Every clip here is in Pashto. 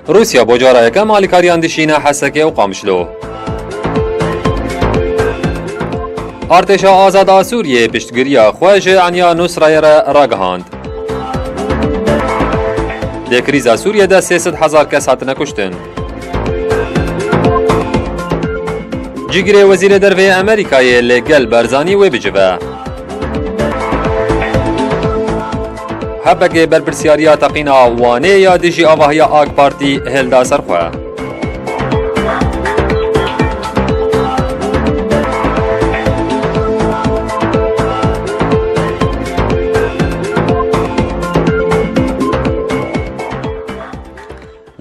روسیا بۆ جارە یەکەم ئالیکاریان دشینە حەسەکێ و قامشلۆ. ئارتێشا ئازادا سووریێ پشتگیریە خۆی ji Anya Nusrayê re ragihandand. Dê krîza Sûriyê de 300,000 kes hatine kuştin. Cîgirê Wezîrê Derveyê Amerîkayê lê gel Barzanî wê bicive. Hebekê berpirsyariya teqîna Wanê ya dijî avahiya AK Partî hêlda ser xwe.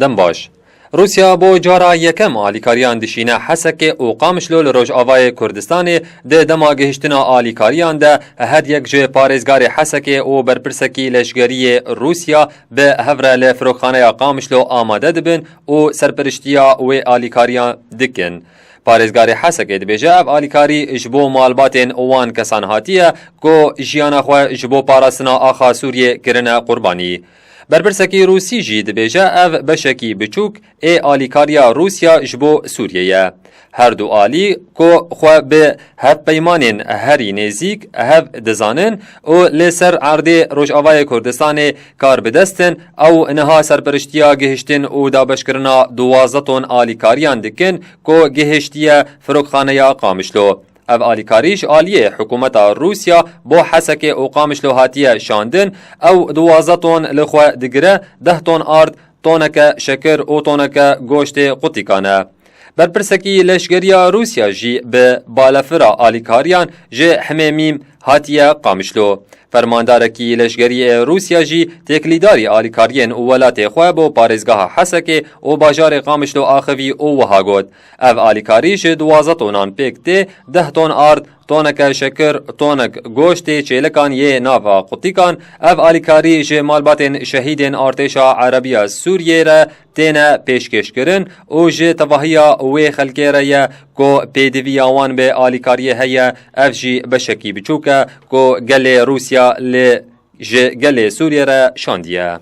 Dem baş. Rusya بۆ جارا یەکەم ئالیکاریان دشینە حەسەکێ û قامشلۆ li Rojavayê Kurdistanê di dema gihiştina alîkariyan de her yek ji parêzgarê Hesekê û berpirsekî leşgeriyê Rusya bi hevre li firokxaneya Qamişlo amade dibin û serpiriştiya wê alîkariyan dikin. Parêzgarê Hesekê dibêje ev alîkarî ji bo malbatên wan kesan hatiye ku jiyana xwe ji bo parastina axa Sûriyê kirine qurbanî. Berpirsekî Rûsî jî dibêje ev beşekî biçûk ê alîkariya Rûsya ji bo Sûriyê ye. Her du alî ku xwe bi hevpeymanên herî nêzik hev dizanin û lê ser erdê Rojavayê Kurdistanê kar bidestin ew niha serpiriştiya gihiştin û dabeşkirina 12 ton alîkariyan dikin ku gihiştiye firokxaneya Qamişlo. Ev alîkarî ji aliyê hikûmeta Rûsya bo Hesekê û Qamişlo hatiye şandin ew 12 ton li xwe digire 10 ton ard, toneke şekir û toneke goştê qutîkan e. Berpirsekî leşgeriya Rûsya jî bi balefira alîkariyan ji Himêmîm hatiye Qamişlo. Fermandarekî leşgeriyê Rûsya jî têkilîdarî alîkariyên û welatê xwe bo parêzgeha Hesekê û bajarê Qamişlo axivî û wiha got. Ev alîkarî ji 12 tonan pêk tê 10 ton ard, toneke şekir, tonek goştê çêlekan yê nava qutîkan. Ev alîkarî ji malbatên şehîdên Artêşa Erebiya Sûriyê re têne pêşkêşkirin û ji tevahiya wê xelkê re ye ku pêdiviya wan bê alîkariyê heye. Ev jî beşekî biçûk e ku gelê Rûsya lê ji gelê Sûriyê re şandiye.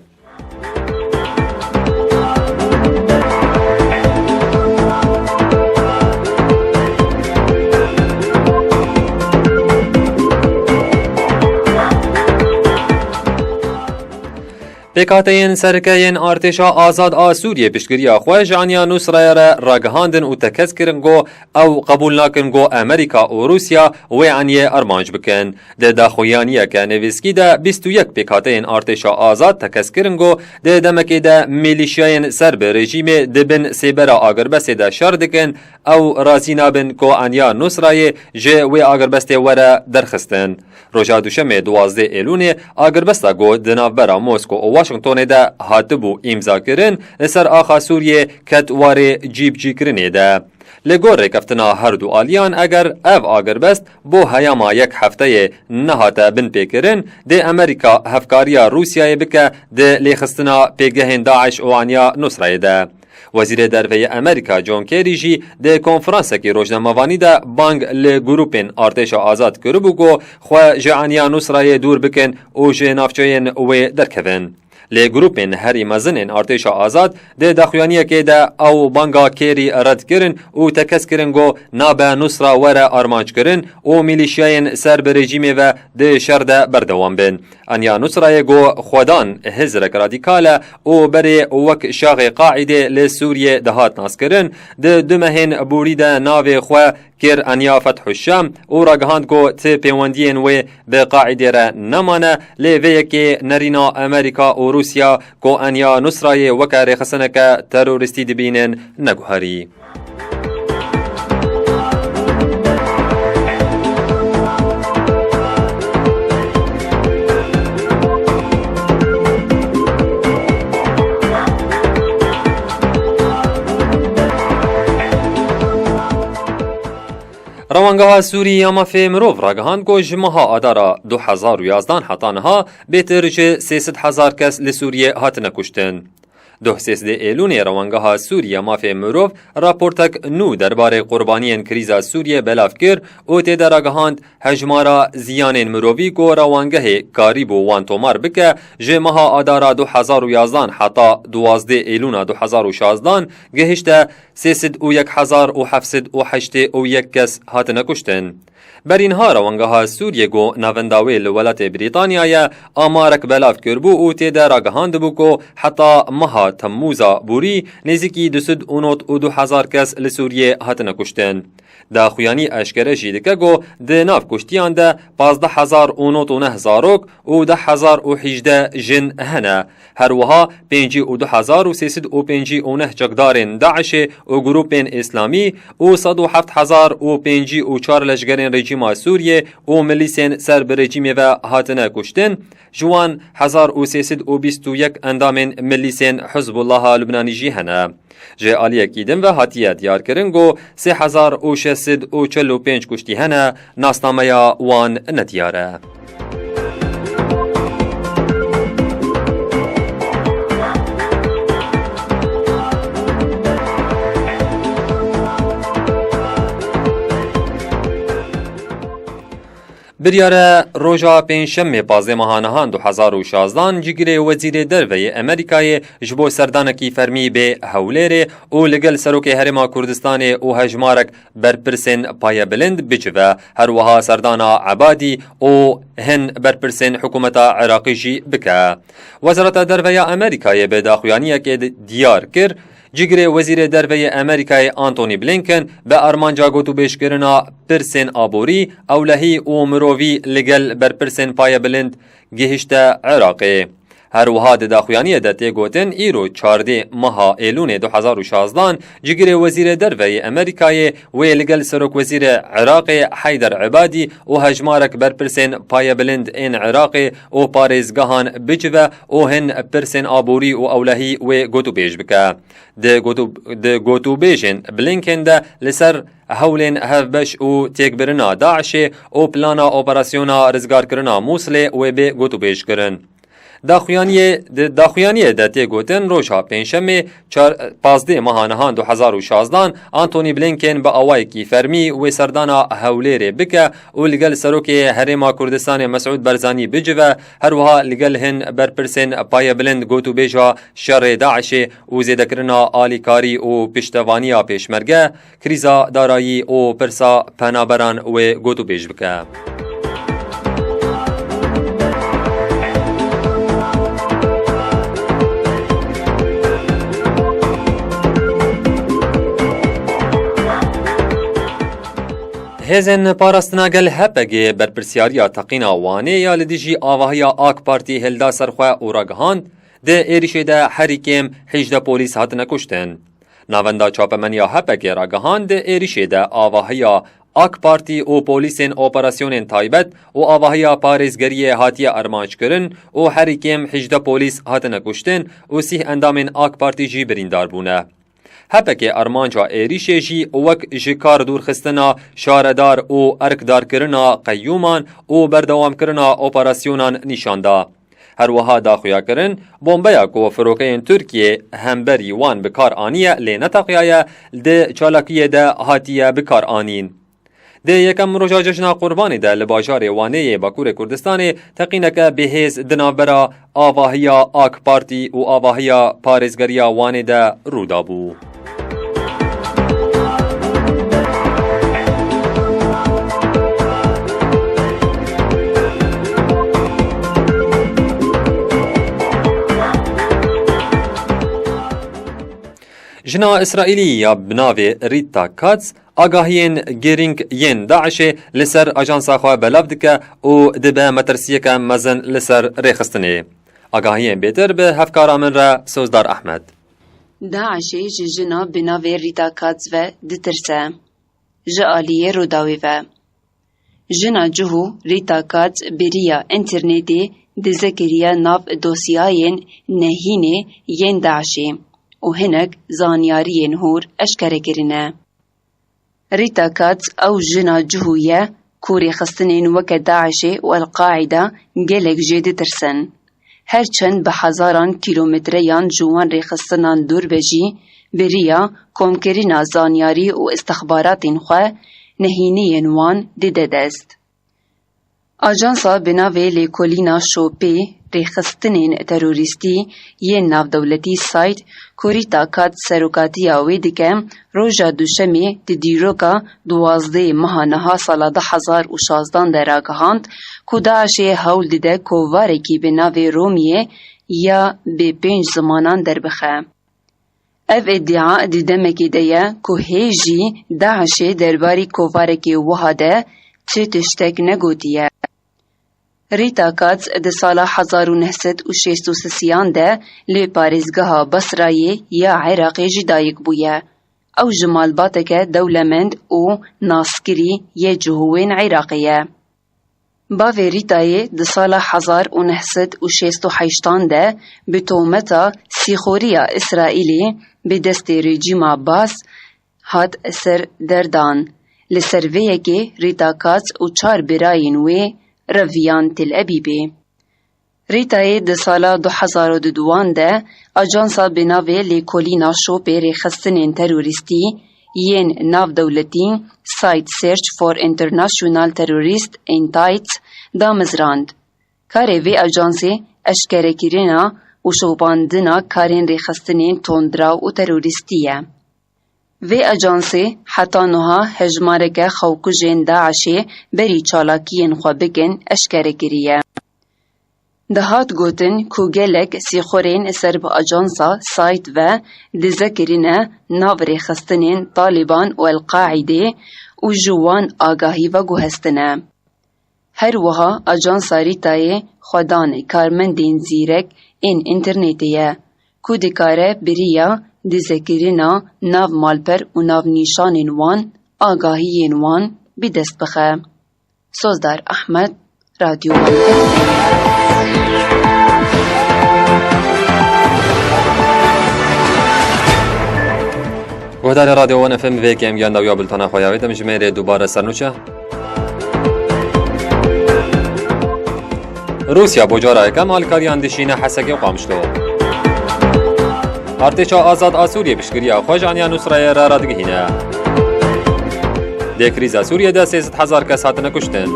Pêkhateyên serkeyên Artêşa Azad a Sûriyê piştgiriya xwe ji Anya Nusrayê re ragihandin û tekez kirin got ew qebûl nakin got Amerîka û Rûsya wê Anyê armanc bikin. Di daxuyaniyeke nivîskî de 21 pêkhateyên Artêşa Azad tekez kirin got di demekê de milîşyayên ser bi rejîmê dibin sêbera agirbestê de şer dikin ew razî nabin ku Anya Nusrayê ji wê agirbestê were derxistin. Roja duşemê 12 Êlûnê agirbesta got di navbera Mosko û Washingtonê de hatibû îmzakirin li ser axa Sûriyê ket warê cîbcîkirinê de. Li gor rêkeftina her du aliyan eger ev agirbest bo heyama yek hefteyê nehate bin pêkirin, dê Amerîka hevkariya Rûsyayê bike di lêxistina pêgehên Daeş û Anya Nusrayê de. Wezîrê Derveyê Amerîka John Kerry jî di konferansekî rojnamevanî de bang li grûpên Artêşa Azad kiribû ku xwe ji Anya Nusrayê dûr bikin û ji navçeyên wê derkevin. Lê grûpên herî mezinên Artêşa Azad di daxuyaniyekê de ew banga Kerry red kirin û tekez kirin got nabe Nusra were armançkirin û milîşyayên ser bi rejîmê ve di şer de berdewam bin. Anya Nusrayê got xwedan hizrek radîkal e û berê wek şaxê Qaîdê li Sûriyê dihat naskirin. Di du mehên borî de navê xwe kir Anya Fethuşşam û ragihand got ti pêwendiyên wê bi Qaîdê re nemane. Lê vê yekê nerîna Amerîka û Rûsya ku Anya Nusrayê weke rêxistineke terorîstî dibînin neguherî. Rewangeha Sûrî ya mafê mirov ragihand ku ji meha adara 2011 heta niha bêtir ji 300,000 kes li Sûriyê hatine kuştin. ده 13 ایلون روانگاه سوریه مافی مروف راپورتک نو درباره قربانیان کریزا سوریه بلاف کر او تی درگهاند هجمارا زیان مروفی کو روانگه کاریبو وان تومار بکه جمعها آدارا 2011 حتی 12 ایلون 2016 گهشته 301,708 کس هاتنه کشتن. بر اینها روانگاه سوریه گو ناونداوی لولت بریتانیای آمارک بلاف کربو او تیده راگهاند بو کو حتی مها تموزا بوری نزیکی 202,000 کس لسوریه هاتنه کشتن. دا خویانی اشکره جیدکه گو ده ناف کشتیان ده 15,009 زاروک و 10,018 جن هنه. هر وها 52,359 چکدارن داعش و گروپین اسلامی و 107,054 لشگرین رژیم سوریه و ملیسین سر به رژیم و هاتنه کشتن. جوان 1,321 اندامن ملیسین حزب الله لبنانی جی هنه. جه آلیه کیدن و هاتیه دیار کرنگو 3,645 کشتی هنه ناسنامه وان نتیاره. بریاره روژا پنجشنبه 15 ماهانهان 2016 جگره وزیر دروی امریکای جبو سردانکی فرمی به هولره او لگل سروک هرما کردستان او هجمارک برپرسن پای بلند بجوه هر وها سردانا عبادی او هن برپرسن حکومت عراقی جی بکه. وزارت دروی امریکای به داخویانی که دیار کر جگره وزیر دروی امریکای آنتونی بلینکن به ارمانجا گوتو بیشکرنا پرسن آبوری اولهی او مرووی لگل بر پرسن پای بلند گهشت عراقی. هر وها ده داخویانی داتی گوتن ایرو 14 ماه ایلون 2016 جگره وزیر دروی امریکای و لگل سروک وزیر عراقی حیدر عبادی و هجمارک بر پرسن پای بلند این عراقی و پارزگاهان بجوه و هن پرسن آبوری و اولهی و گوتو بیش بکه. ده گوتو بیشن بلینکن ده لسر هولین هفبش و تیکبرنا داعش و پلانا اپراسیونا رزگار کرنا موصله و به گوتو بیش کرن. داخویانی داتی گوتن روشا پنجشنبه 15 ماهانهان 2016 آنتونی بلینکن با آوای کی فرمی و سردانا هولیر بکه و لگل سروک هرما کردستان مسعود برزانی بجوه هر وها لگل هن برپرسن پای بلند گوتو بیجا شر داعش و زیدکرنا آلیکاری و پشتوانیا پیشمرگه کریزا دارایی و پرسا پنابران و گوتو بیج بکه. هزن پاراستناگل هپگه برپرسیاریا تقینا وانه یا لدیجی آواهیا آک پارتی هلدا سرخواه او راگهاند ده ایریشه ده حریکم 18 پولیس هاتنه کشتن. ناوندا چاپمنیا هپگه راگهاند ده ایریشه ده آواهیا آک پارتی او پولیسین اپراسیون تایبت و آواهیا پارزگری هاتیه ارمانج کرن و حریکم 18 پولیس هاتنه کشتن و 30 اندامین آک پارتی جی بریندار بونه. هپکه ارمانجا ایریشه جی وک جکار دور خستنا شاردار او ارکدار کرنا قیومان او بردوام کرنا اپراسیونان نشانده. هر وها داخویا کرن بومبیا کو فروکین ترکیه همبری وان بکار آنیه لینتاقیایه ده چالاکیه ده هاتیه بکار آنین. ده یکم روژا جشنا قربانی ده لباجار وانه باکور کردستان تقینک بهیز دنابرا آواهیا آک پارتی و آواهیا پارزگریا وانه ده رودابو. جنا اسرائیلی یا بناوی ریتا کاتس آگاهین گیرینگ ین داعش لسر اجانسا خواه بلاف دکه و دبه مترسیه که مزن لسر ریخستنه. آگاهین بیتر به هفکارا من را سوزدار احمد. داعش جنا بناوی ریتا کاتس و دترسه. جعالیه روداوی و. جنا جهو ریتا کاتس بریا انترنتی دزکریا ناف دوسیاین نهینه ین داعشی. و هنک زانیارین هور اشکره کرنه. ریتا کاتس او جنا جهویه کوری خستنین وک داعش و القاعده گلک جید ترسن. هرچند به هزاران کیلومتریان جوان ریخستنان دور بجی بریا کمکرین زانیاری و استخبارات خواه نهینی وان دیده دست. آجانسا بناوی لیکولینا شوپی ریخستنین تروریستی یه ناودولتی سایت کوریتا کات سروکاتی آوی دکم روژا دوشمی دی دیروکا 12 ماهانها سالا 2016 در آگهاند که داعشی هول دیده کوواره کی بناوی رومیه یا به 5 زمانان در بخه. اف ادعا دیدمکی دیه که هیجی داعشی درباری کوواره کی وحاده چه تشتک نگوتیه. ریتا کاتس ده سال 1963 ده لی پاریزگاه بصرایی یا عراقی جدایک بویه. او جمال باتک دولمند و ناسکری یه جهوین عراقیه. باوی ریتای ده سال 1968 ده به تومتا سیخوریا اسرائیلی به دست رژیم عباس هات سر دردان. لسرویه که ریتا کاتس و 4 براین وی رویان تل ابیبی. ریتای ده سالا 2002 ده اجانسا بناوی لیکولینا شوپی ریخستنین تروریستی ین ناو دولتی سایت سرچ فور انترناشونال تروریست انتایتس دامزراند. کاری وی اجانسی اشکره کرینا و شوپاندنا کارین ریخستنین تندرا و تروریستیه. وی اجانسی حتی نوها هجمارک خوکجین داعشی بری چالاکین خوا بکن اشکره کریه. دهات گوتن کو گلک سیخورین سر با اجانسا سایت و دزکرین ناوری خستنین طالبان و القاعده و جوان آگاهی و گوهستنه. هر وها اجانسا ریتای خودان کارمندین زیرک این انترنتیه کو دکاره بریا دزکرینا ناو مالپر و ناو نیشان وان آگاهی وان بدست بخه. سوزدار احمد رادیو وهدار راديو ون اف ام في كم يان داويا بلتنا خويا دم جميره دوباره سرنوچه روسيا بوجارا كم الكاريان دشينه حسكه قامشلو ارتشا آزاد آسوریه بشکریا خوش آنیا نصرای را دگهینه دکریزا سوریه ده 300,000 کس هاتنه کشتن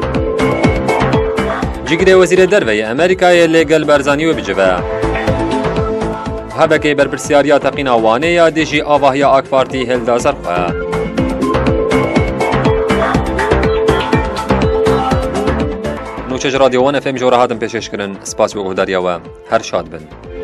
جگره وزیر دروی امریکای لگل برزانی و بجوه هبکه برپرسیاریا تقین آوانه یا دیجی آواهی آک پارتی هلدا سرخواه نوچه رادیو ون اف ام جوره هاتم پیشش کرن سپاس و اهداریا و هر شاد بن